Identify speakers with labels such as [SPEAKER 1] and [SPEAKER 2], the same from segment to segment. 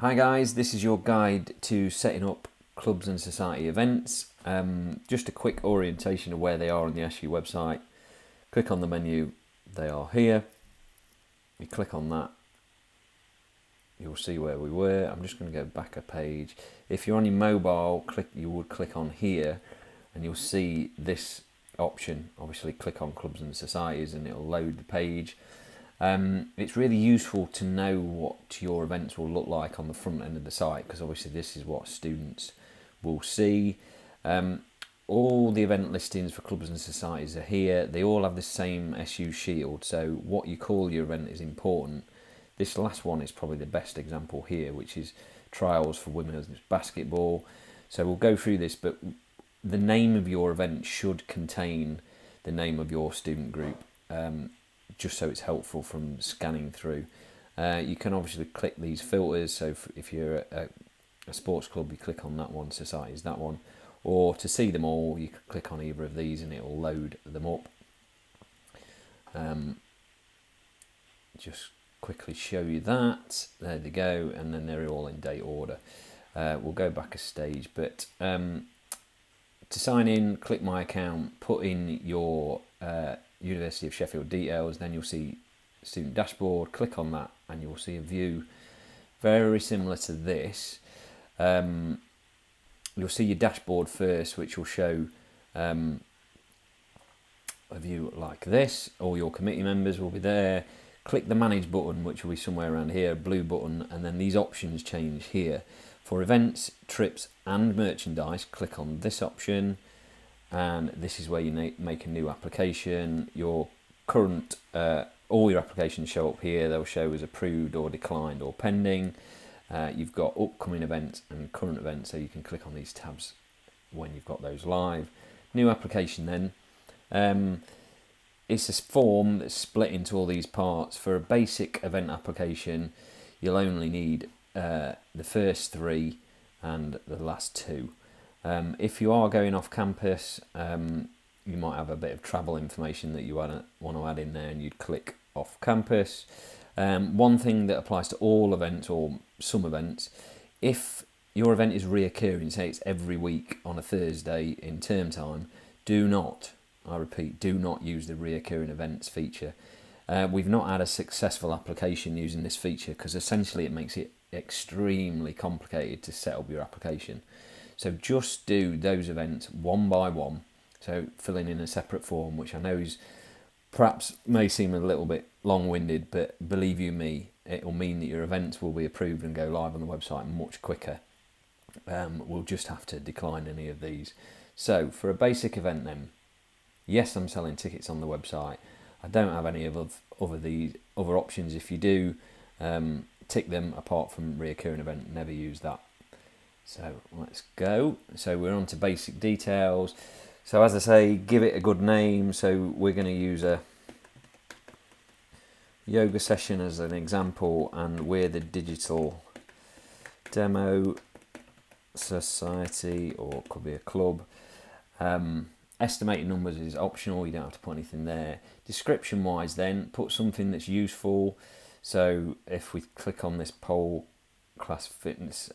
[SPEAKER 1] Hi guys, this is your guide to setting up clubs and society events. Just a quick orientation of where they are on the SU website. Click on the menu, they are here. You click on that, you'll see where we were. I'm just going to go back a page. If you're on your mobile, you would click on here and you'll see this option. Obviously click on clubs and societies and it'll load the page. It's really useful to know what your events will look like on the front end of the site, because obviously this is what students will see. All the event listings for clubs and societies are here. They all have the same SU shield, so what you call your event is important. This last one is probably the best example here, which is trials for women's basketball. So we'll go through this, but the name of your event should contain the name of your student group. Just so it's helpful from scanning through. You can obviously click these filters, so if you're a sports club, you click on that one, society is that one, or to see them all you can click on either of these and it will load them up. Just quickly show you that, there they go, and then they're all in date order. We'll go back a stage, but to sign in, click my account, put in your University of Sheffield details, then you'll see student dashboard. Click on that and you'll see a view very similar to this. You'll see your dashboard first, which will show a view like this. All your committee members will be there. Click the manage button, which will be somewhere around here, blue button, and then these options change here. For events, trips and merchandise, click on this option. And this is where you make a new application. Your current, all your applications show up here. They'll show as approved or declined or pending. You've got upcoming events and current events, so you can click on these tabs when you've got those live. New application then. It's a form that's split into all these parts. For a basic event application, you'll only need the first three and the last two. If you are going off campus, you might have a bit of travel information that you want to add in there, and you'd click off campus. One thing that applies to all events or some events, if your event is reoccurring, say it's every week on a Thursday in term time, do not, I repeat, do not use the reoccurring events feature. We've not had a successful application using this feature because essentially it makes it extremely complicated to set up your application. So just do those events one by one. So filling in a separate form, which I know is perhaps may seem a little bit long-winded, but believe you me, it will mean that your events will be approved and go live on the website much quicker. We'll just have to decline any of these. So for a basic event then, yes, I'm selling tickets on the website. I don't have any of other options. If you do, tick them apart from reoccurring event, never use that. So let's go. So we're on to basic details. So as I say, give it a good name. So we're going to use a yoga session as an example, and we're the digital demo society, or it could be a club. Estimated numbers is optional, you don't have to put anything there. Description wise then, put something that's useful. So if we click on this pole class fitness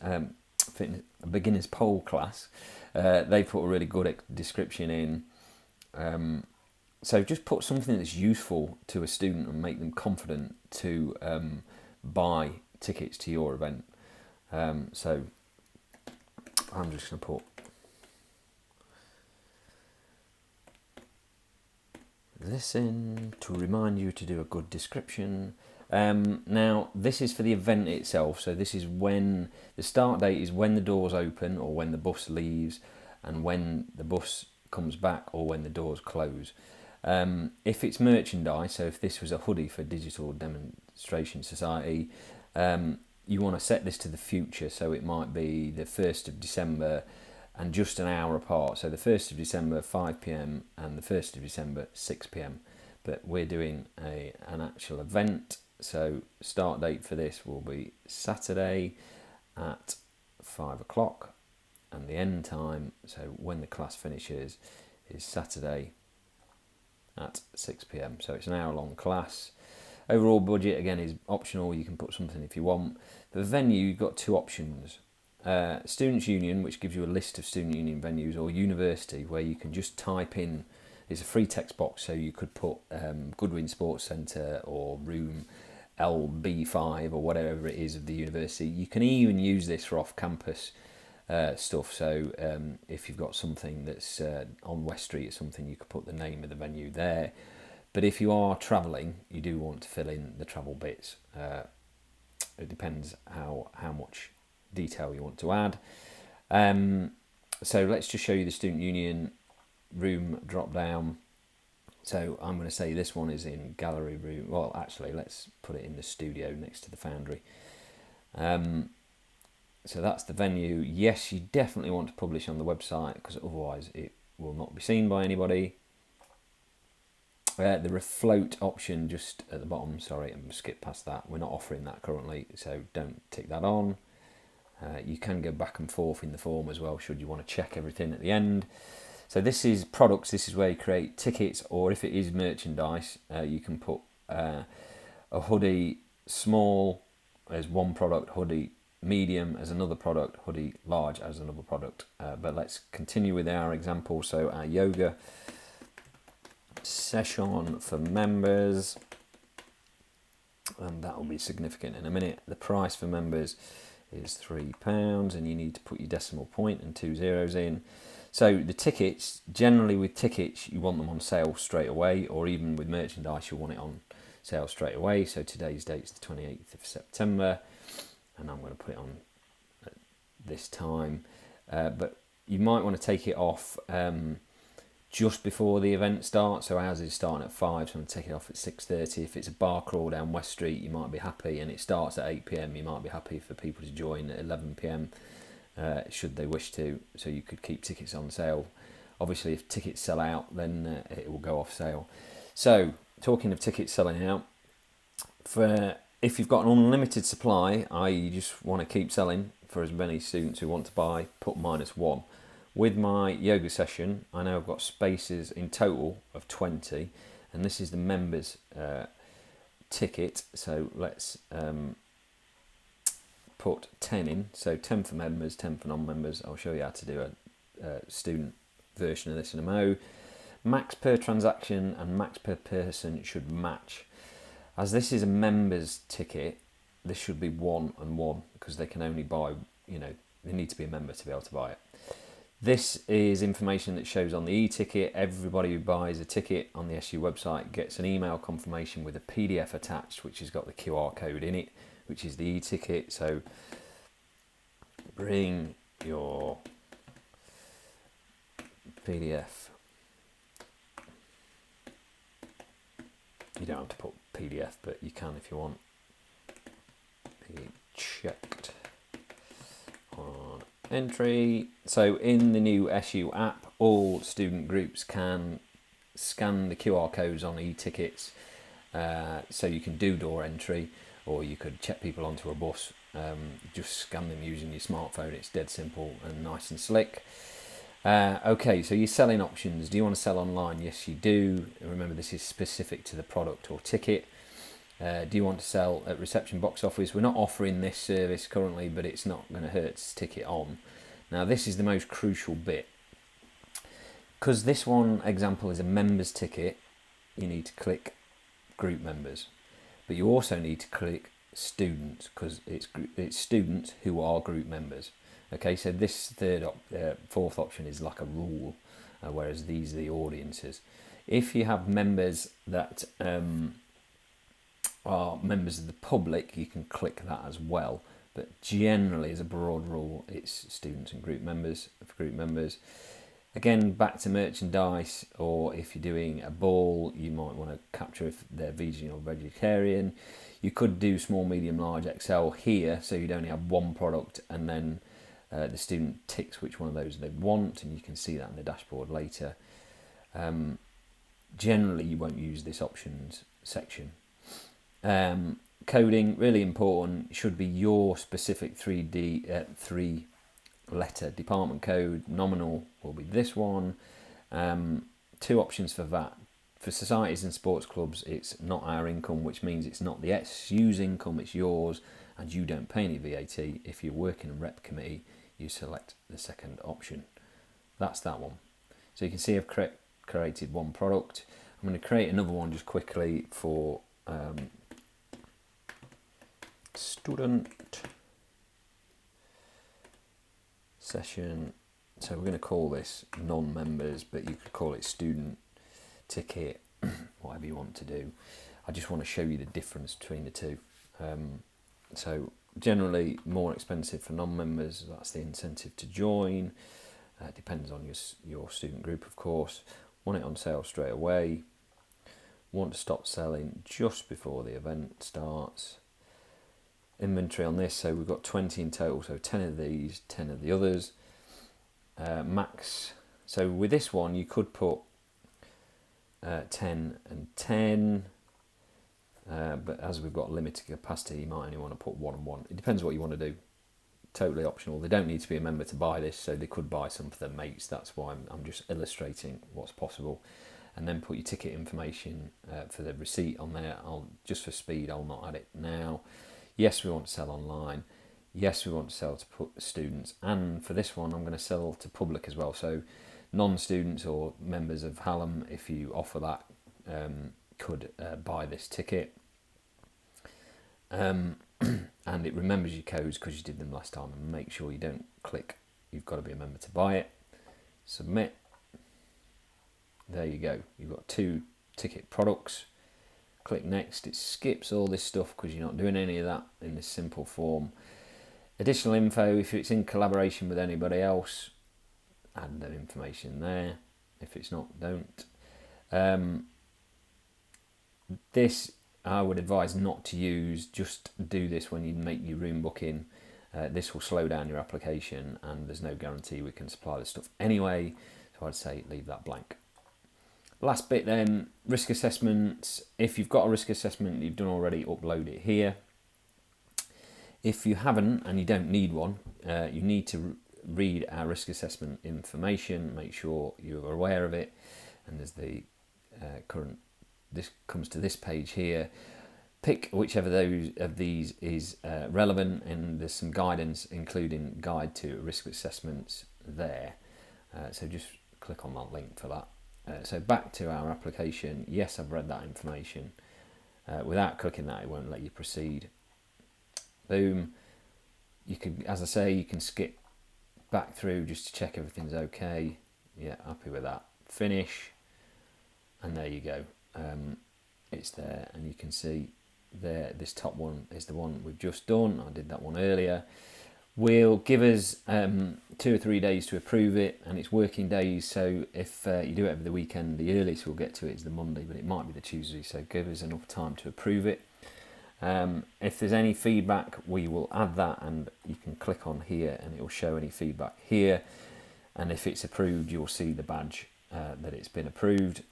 [SPEAKER 1] beginner's pole class, they put a really good description in. So just put something that's useful to a student and make them confident to buy tickets to your event. So I'm just going to put this in to remind you to do a good description. Now this is for the event itself, so this is when the start date is when the doors open or when the bus leaves, and when the bus comes back or when the doors close. If it's merchandise, so if this was a hoodie for Digital Demonstration Society, you want to set this to the future, so it might be the 1st of December and just an hour apart, so the 1st of December 5 PM and the 1st of December 6 PM. But we're doing an actual event, so start date for this will be Saturday at 5 o'clock, and the end time, so when the class finishes, is Saturday at 6 PM. So it's an hour long class. Overall budget, again, is optional. You can put something if you want. The venue, you've got two options. Students' Union, which gives you a list of student union venues, or university, where you can just type in, it's a free text box, so you could put Goodwin Sports Centre or room LB5 or whatever it is of the university. You can even use this for off-campus stuff, so if you've got something that's on West Street or something, you could put the name of the venue there. But if you are travelling, you do want to fill in the travel bits. It depends how much detail you want to add. So let's just show you the Student Union room drop down. So I'm going to say this one is in gallery room. Well, actually, let's put it in the studio next to the foundry. So that's the venue. Yes, you definitely want to publish on the website, because otherwise it will not be seen by anybody. The refloat option just at the bottom, sorry, I'm going to skip past that. We're not offering that currently, so don't tick that on. You can go back and forth in the form as well, should you want to check everything at the end. So this is products, this is where you create tickets, or if it is merchandise, you can put a hoodie small as one product, hoodie medium as another product, hoodie large as another product. But let's continue with our example. So our yoga session for members, and that will be significant in a minute. The price for members is £3, and you need to put your decimal point and 2 zeros in. So the tickets, generally with tickets, you want them on sale straight away, or even with merchandise, you want it on sale straight away. So today's date's the 28th of September, and I'm going to put it on at this time. But you might want to take it off just before the event starts. So ours is starting at 5, so I'm going to take it off at 6:30. If it's a bar crawl down West Street, you might be happy, and it starts at 8 p.m, you might be happy for people to join at 11 p.m, should they wish to, so you could keep tickets on sale. Obviously, if tickets sell out, then it will go off sale. So, talking of tickets selling out, if you've got an unlimited supply, i.e. you just want to keep selling for as many students who want to buy, put -1. With my yoga session, I know I've got spaces in total of 20, and this is the members ticket, so let's put 10 in. So 10 for members, 10 for non-members. I'll show you how to do a student version of this in a mo. Max per transaction and max per person should match. As this is a members ticket, this should be 1 and 1, because they can only buy, they need to be a member to be able to buy it. This is information that shows on the e-ticket. Everybody who buys a ticket on the SU website gets an email confirmation with a PDF attached, which has got the QR code in it, which is the e-ticket. So bring your PDF. You don't have to put PDF, but you can if you want. Be checked on entry. So in the new SU app, all student groups can scan the QR codes on e-tickets, so you can do door entry, or you could check people onto a bus. Just scan them using your smartphone. It's dead simple and nice and slick. Okay, so your selling options. Do you want to sell online? Yes, you do. Remember, this is specific to the product or ticket. Do you want to sell at reception box office? We're not offering this service currently, but it's not going to hurt to stick it on. Now, this is the most crucial bit. Because this one example is a members ticket, you need to click group members. But you also need to click students, because it's students who are group members. Okay, so this fourth option is like a rule, whereas these are the audiences. If you have members that are members of the public, you can click that as well. But generally, as a broad rule, it's students and group members. Again, back to merchandise, or if you're doing a ball, you might want to capture if they're vegan or vegetarian. You could do small, medium, large, XL here, so you'd only have one product, and then the student ticks which one of those they want, and you can see that in the dashboard later. Generally, you won't use this options section. Coding, really important, should be your specific 3-letter department code. Nominal will be this one. 2 options for VAT, For societies and sports clubs, it's not our income, which means it's not the SU's income, it's yours, and you don't pay any VAT. If you're working in rep committee, you select the second option. That's that one. So you can see I've created one product. I'm going to create another one just quickly for student session. So we're going to call this non-members, but you could call it student ticket, whatever you want to do. I just want to show you the difference between the two. So generally more expensive for non-members. That's the incentive to join. Depends on your student group, of course. Want it on sale straight away. Want to stop selling just before the event starts. Inventory on this, so we've got 20 in total, so 10 of these, 10 of the others. Max, so with this one you could put 10 and 10, but as we've got limited capacity, you might only want to put 1 and 1. It depends what you want to do. Totally optional. They don't need to be a member to buy this, so they could buy some for their mates. That's why I'm just illustrating what's possible. And then put your ticket information for the receipt on there. Just for speed, I'll not add it now. Yes, we want to sell online. Yes, we want to sell to students. And for this one, I'm going to sell to public as well. So non-students or members of Hallam, if you offer that, could buy this ticket. And it remembers your codes because you did them last time. And make sure you don't click you've got to be a member to buy it. Submit. There you go. You've got 2 ticket products. Click next. It skips all this stuff because you're not doing any of that in this simple form. Additional info, if it's in collaboration with anybody else, add that information there. If it's not, don't. This I would advise not to use. Just do this when you make your room booking. This will slow down your application, and there's no guarantee we can supply the stuff anyway, so I'd say leave that blank. Last bit then, risk assessments. If you've got a risk assessment you've done already, upload it here. If you haven't and you don't need one, you need to read our risk assessment information, make sure you're aware of it, and there's the this comes to this page here. Pick whichever of these is relevant, and there's some guidance, including guide to risk assessments there. So just click on that link for that. So back to our application. Yes, I've read that information. Without clicking that, it won't let you proceed. Boom. You can, as I say, you can skip back through just to check everything's okay. Yeah, happy with that. Finish. And there you go. It's there, and you can see there, this top one is the one we've just done. I did that one earlier. Will give us 2 or 3 days to approve it, and it's working days, so if you do it over the weekend, the earliest we'll get to it is the Monday, but it might be the Tuesday, so give us enough time to approve it. If there's any feedback, we will add that, and you can click on here and it will show any feedback here, and if it's approved you'll see the badge that it's been approved.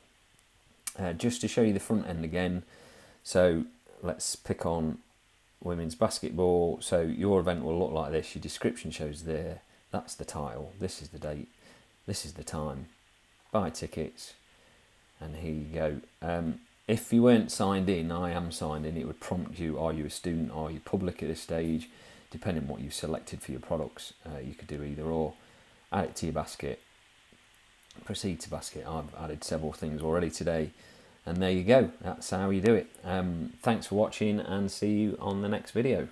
[SPEAKER 1] Just to show you the front end again, so let's pick on women's basketball. So your event will look like this. Your description shows there, that's the title, this is the date, this is the time, buy tickets, and here you go. If you weren't signed in, I am signed in, it would prompt you, are you a student, are you public at this stage, depending on what you've selected for your products. You could do either or. Add it to your basket, proceed to basket. I've added several things already today, and there you go, that's how you do it. Thanks for watching, and see you on the next video.